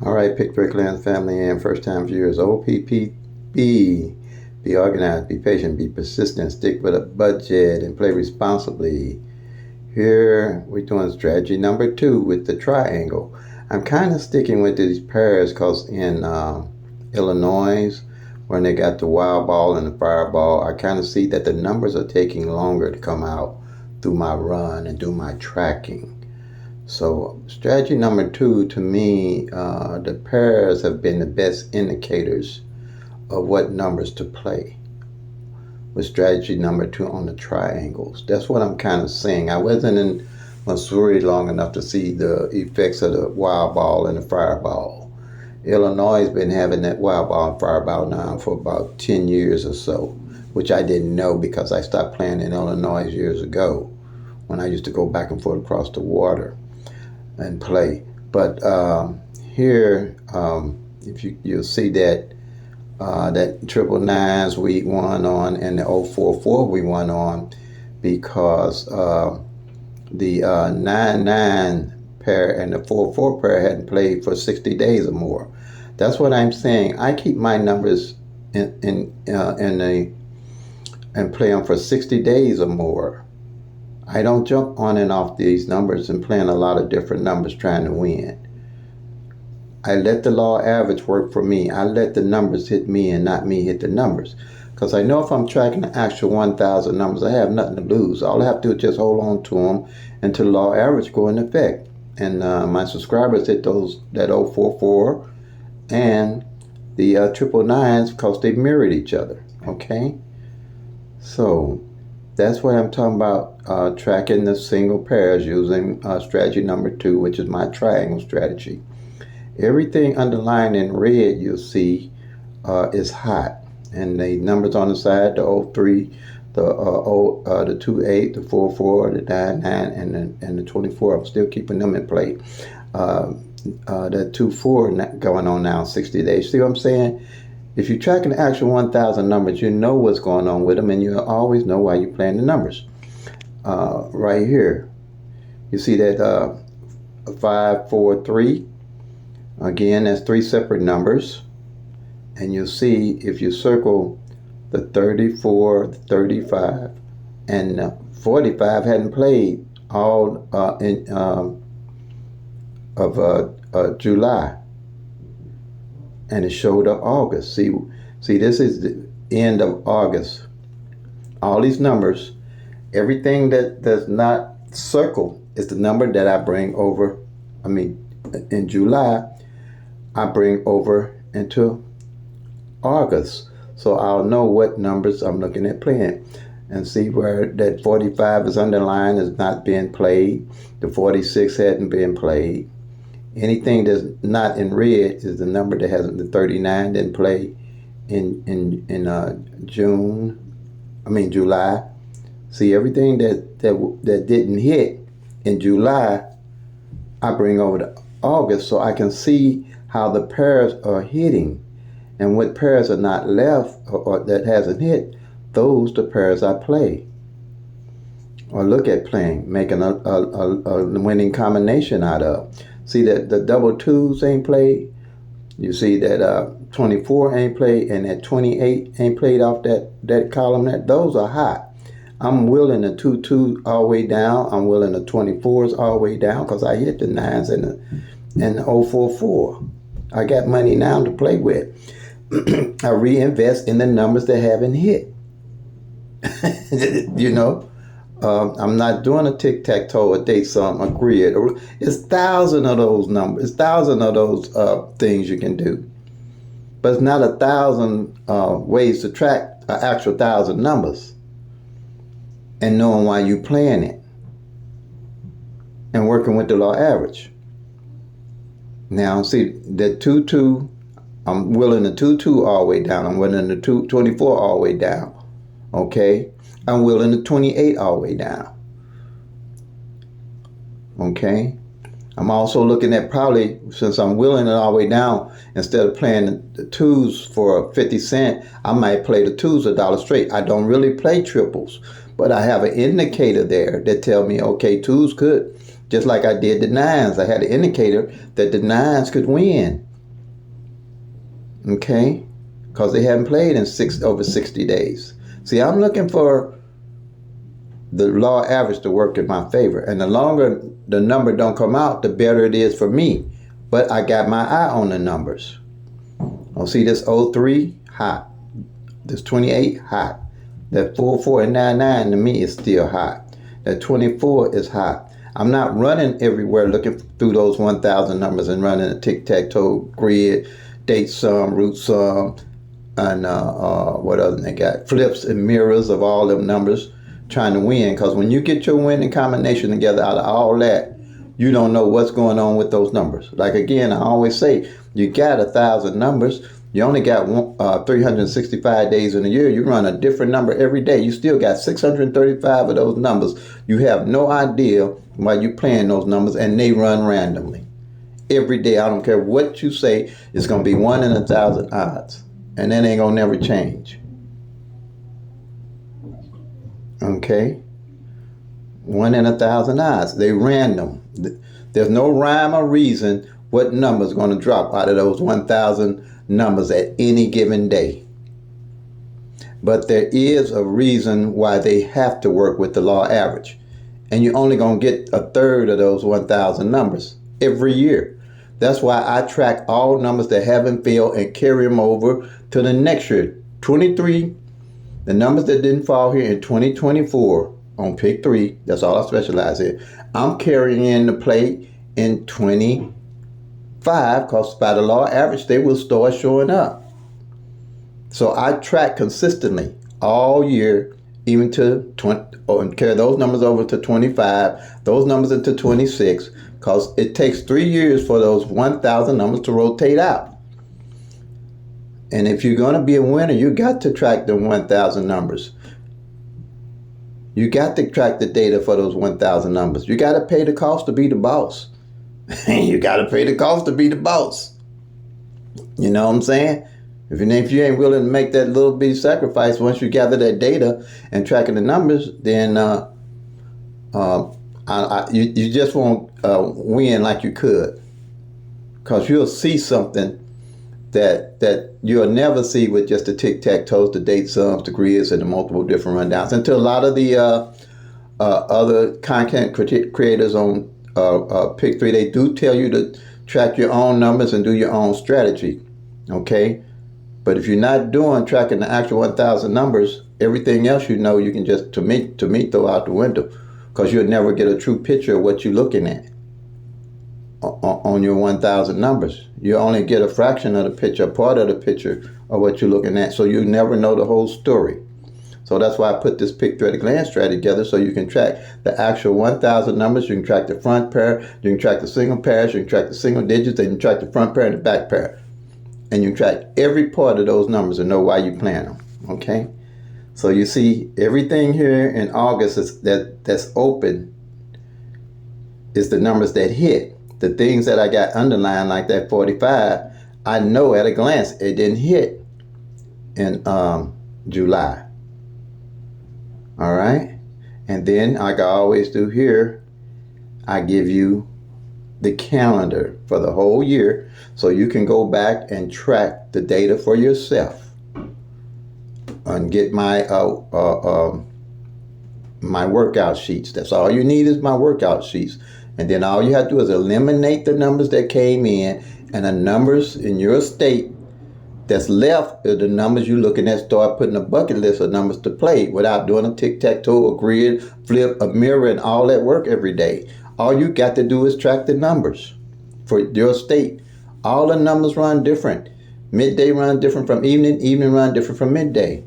All right, Pick Bricklands family and first time viewers. OPPB. Be organized, be patient, be persistent, stick with a budget, and play responsibly. Here we're doing strategy number 2 with the triangle. I'm kind of sticking with these pairs because in Illinois, when they got the wild ball and the fireball, I kind of see that the numbers are taking longer to come out through my run and do my tracking. So strategy number 2, to me, the pairs have been the best indicators of what numbers to play. With strategy number 2 on the triangles, that's what I'm kind of seeing. I wasn't in Missouri long enough to see the effects of the wild ball and the fireball. Illinois has been having that wild ball and fireball now for about 10 years or so, which I didn't know because I stopped playing in Illinois years ago when I used to go back and forth across the water and play. But here, if you'll see that that triple nines we won on and the 044 we won on because the 9-9 pair and the 4-4 pair hadn't played for 60 days or more. That's what I'm saying. I keep my numbers and play them for 60 days or more. I don't jump on and off these numbers and playing a lot of different numbers trying to win. I let the law average work for me. I let the numbers hit me and not me hit the numbers. Because I know if I'm tracking the actual 1,000 numbers, I have nothing to lose. All I have to do is just hold on to them until the law average go into effect. And my subscribers hit that 044 and the triple nines because they mirrored each other. Okay? So that's what I'm talking about, tracking the single pairs using strategy number 2, which is my triangle strategy. Everything underlined in red you'll see is hot. And the numbers on the side, the 03, the 28, the 44, the 99, and the 24, I'm still keeping them in play. The 24 going on now 60 days. See what I'm saying? If you're tracking the actual 1,000 numbers, you know what's going on with them, and you always know why you're playing the numbers. Right here, you see that 5, 4, 3. Again, that's 3 separate numbers. And you'll see if you circle the 34, the 35, and 45 hadn't played all of July. And it showed up August. See, this is the end of August. All these numbers, everything that does not circle is the number that I bring over. In July, I bring over into August. So I'll know what numbers I'm looking at playing. And see where that 45 is underlined is not being played. The 46 hadn't been played. Anything that's not in red is the number that hasn't. The 39 didn't play in July. See, everything that didn't hit in July, I bring over to August so I can see how the pairs are hitting, and what pairs are not left or that hasn't hit. Those the pairs I play or look at playing, making a winning combination out of. See that the double twos ain't played. You see that 24 ain't played, and that 28 ain't played off that column. Those are hot. I'm willing the 2-2 all the way down. I'm willing the 24s all the way down because I hit the 9s and the 044. I got money now to play with. I reinvest in the numbers that haven't hit. You know. I'm not doing a tic-tac-toe, a date sum, a grid. It's thousands of those numbers. It's thousands of those things you can do. But it's not 1,000 ways to track an actual 1,000 numbers and knowing why you're playing it and working with the law average. Now, see, the 2-2, I'm willing the 2-2 all the way down. I'm willing the 24 all the way down. Okay? I'm willing the 28 all the way down. Okay? I'm also looking at probably, since I'm willing it all the way down, instead of playing the twos for 50 cents, I might play the twos $1 straight. I don't really play triples, but I have an indicator there that tell me, okay, twos could, just like I did the nines. I had an indicator that the nines could win. Okay? Because they haven't played in over 60 days. See, I'm looking for the law average to work in my favor. And the longer the number don't come out, the better it is for me. But I got my eye on the numbers. Oh, see this 03, hot. This 28, hot. That 44 and 99 to me is still hot. That 24 is hot. I'm not running everywhere looking through those 1,000 numbers and running a tic-tac-toe grid, date sum, root sum, and what other they got? Flips and mirrors of all them numbers trying to win. Because when you get your winning combination together out of all that, you don't know what's going on with those numbers. Like again, I always say, you got 1,000 numbers. You only got 365 days in a year. You run a different number every day. You still got 635 of those numbers. You have no idea why you're playing those numbers, and they run randomly. Every day, I don't care what you say, it's going to be 1 in 1,000 odds. And that ain't going to never change. Okay? 1 in 1,000 odds. They random. There's no rhyme or reason what number is going to drop out of those 1,000 numbers at any given day. But there is a reason why they have to work with the law average. And you're only going to get a third of those 1,000 numbers every year. That's why I track all numbers that haven't failed and carry them over to the next year. 23, the numbers that didn't fall here in 2024 on pick 3, that's all I specialize in. I'm carrying in the play in 25 because by the law average, they will start showing up. So I track consistently all year, even to 20, and carry those numbers over to 25, those numbers into 26, because it takes 3 years for those 1,000 numbers to rotate out. And if you're going to be a winner, you got to track the 1,000 numbers. You got to track the data for those 1,000 numbers. You got to pay the cost to be the boss. You got to pay the cost to be the boss. You know what I'm saying? If you ain't willing to make that little bitty sacrifice once you gather that data and tracking the numbers, then you just won't win like you could. Because you'll see something that you'll never see with just the tic-tac-toes, the date sums, the grids, and the multiple different rundowns. Until a lot of the other content creators on Pick 3, they do tell you to track your own numbers and do your own strategy. Okay? But if you're not tracking the actual 1,000 numbers, everything else you can just, to me, throw out the window. Because you'll never get a true picture of what you're looking at on your 1,000 numbers. You only get a fraction of the picture, part of the picture of what you're looking at. So you never know the whole story. So that's why I put this Pick 3 at a glance strategy together, so you can track the actual 1,000 numbers. You can track the front pair, you can track the single pairs, you can track the single digits, and you can track the front pair and the back pair. And you track every part of those numbers and know why you plan them. Okay? So you see, everything here in August that's open is the numbers that hit. The things that I got underlined, like that 45, I know at a glance it didn't hit in July. All right? And then, like I always do here, I give you the calendar for the whole year, so you can go back and track the data for yourself and get my my workout sheets. That's all you need, is my workout sheets. And then all you have to do is eliminate the numbers that came in, and the numbers in your state that's left are the numbers you're looking at. Start putting a bucket list of numbers to play without doing a tic-tac-toe, a grid, flip, a mirror, and all that work every day. All you got to do is track the numbers for your state. All the numbers run different. Midday run different from evening. Evening run different from midday.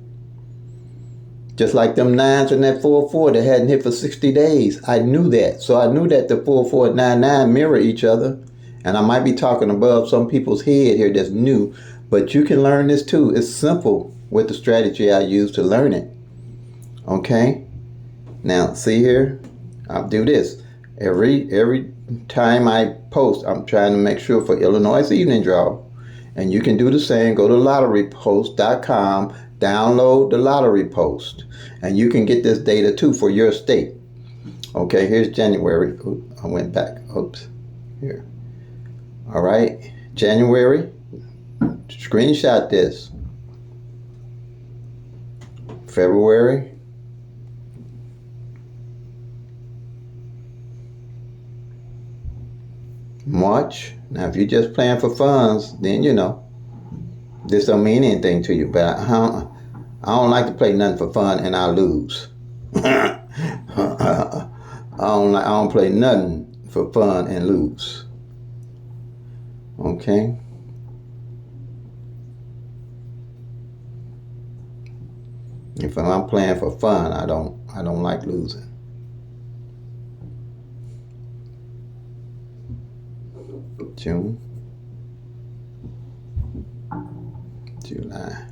Just like them 9s and that 4-4 that hadn't hit for 60 days. I knew that. So I knew that the 4-4 and 9-9 mirror each other. And I might be talking above some people's head here that's new. But you can learn this too. It's simple with the strategy I use to learn it. Okay? Now, see here? I'll do this. Every time I post, I'm trying to make sure for Illinois evening draw. And you can do the same. Go to lotterypost.com, download the lottery post, and you can get this data too for your state. Okay, here's January. Oops, I went back. Oops, here. All right, January. Screenshot this. February. March. Now, if you're just playing for funds, then you know this don't mean anything to you. But I don't like to play nothing for fun and I lose. I don't play nothing for fun and lose. Okay. If I'm playing for fun, I don't like losing. June, July.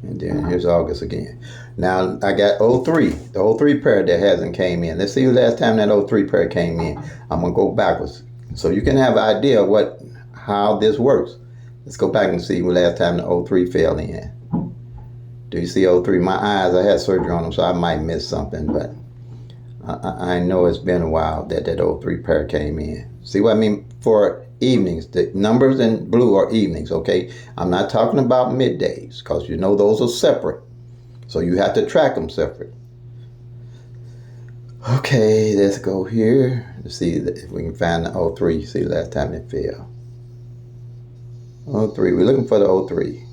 And then here's August again. Now I got 03, the 03 pair that hasn't came in. Let's see the last time that 03 pair came in. I'm gonna go backwards so you can have an idea of how this works. Let's go back and see the last time the 03 fell in. Do you see 03? My eyes, I had surgery on them, so I might miss something, but I know it's been a while that 03 pair came in. See what I mean? For evenings, the numbers in blue are evenings, okay? I'm not talking about middays, because you know those are separate. So you have to track them separate. Okay, let's go here. Let's see if we can find the 03. See the last time it fell. 03, we're looking for the 03.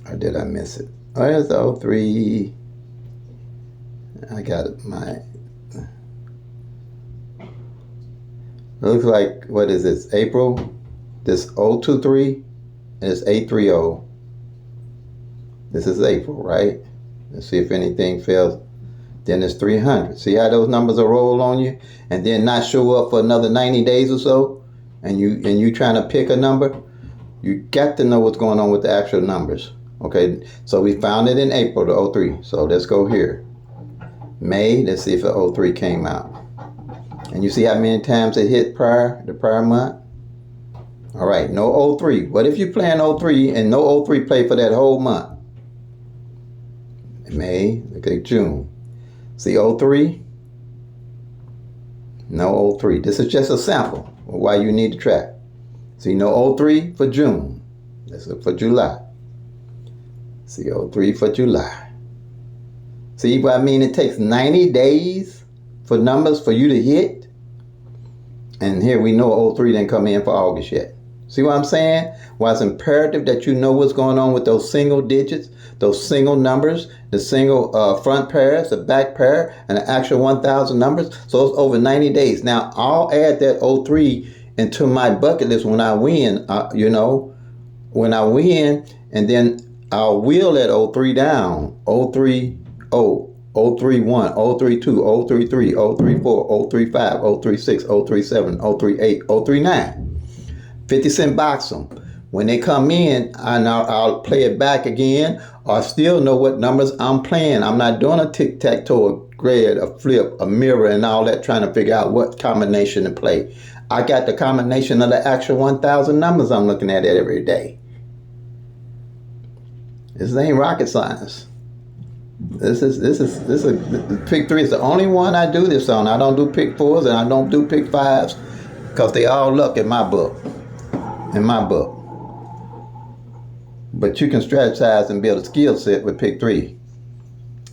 Or did I miss it? Oh, there's the 03. I got it. Looks like, what is this? April? This 023 is 830. This is April, right? Let's see if anything fails. Then it's 300. See how those numbers will roll on you and then not show up for another 90 days or so? And you trying to pick a number? You got to know what's going on with the actual numbers. Okay, so we found it in April, the 03. So let's go here. May, let's see if the 03 came out. And you see how many times it hit the prior month? All right, no 03. What if you're playing 03 and no 03 play for that whole month? May, okay, June. See 03? No 03. This is just a sample of why you need to track. See, no 03 for June. This is for July. See 03 for July. See what I mean? It takes 90 days for numbers for you to hit. And here we know 03 didn't come in for August yet. See what I'm saying? Why it's imperative that you know what's going on with those single digits, those single numbers, the single front pairs, the back pair, and the actual 1,000 numbers. So it's over 90 days. Now, I'll add that 03 into my bucket list when I win, when I win, and then I'll wheel that 03 down. 030, 031, 032, 033, 034, 035, 036, 037, 038, 039. 50 cent box them. When they come in, I'll play it back again, or still know what numbers I'm playing. I'm not doing a tic-tac-toe, a grid, a flip, a mirror, and all that, trying to figure out what combination to play. I got the combination of the actual 1,000 numbers I'm looking at every day. This ain't rocket science. This is pick 3 is the only one I do this on. I don't do pick 4s and I don't do pick 5s because they all luck in my book. But you can strategize and build a skill set with pick 3.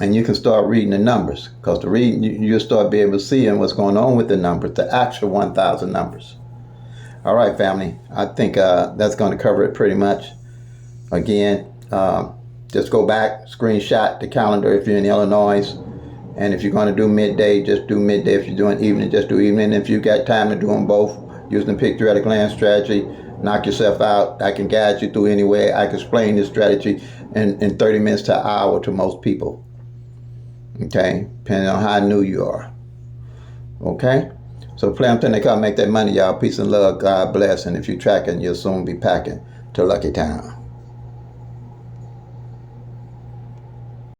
And you can start reading the numbers, because the reading, you'll start being able to see what's going on with the numbers, the actual 1,000 numbers. All right, family. I think that's going to cover it pretty much. Again, just go back, screenshot the calendar if you're in Illinois. And if you're going to do midday, just do midday. If you're doing evening, just do evening. If you got time to do them both, using the pick 3 at a glance strategy, knock yourself out. I can guide you through anyway. I can explain this strategy in 30 minutes to an hour to most people. Okay, depending on how new you are. Okay, so play them till they come make that money, y'all. Peace and love. God bless. And if you're tracking, you'll soon be packing to Lucky Town.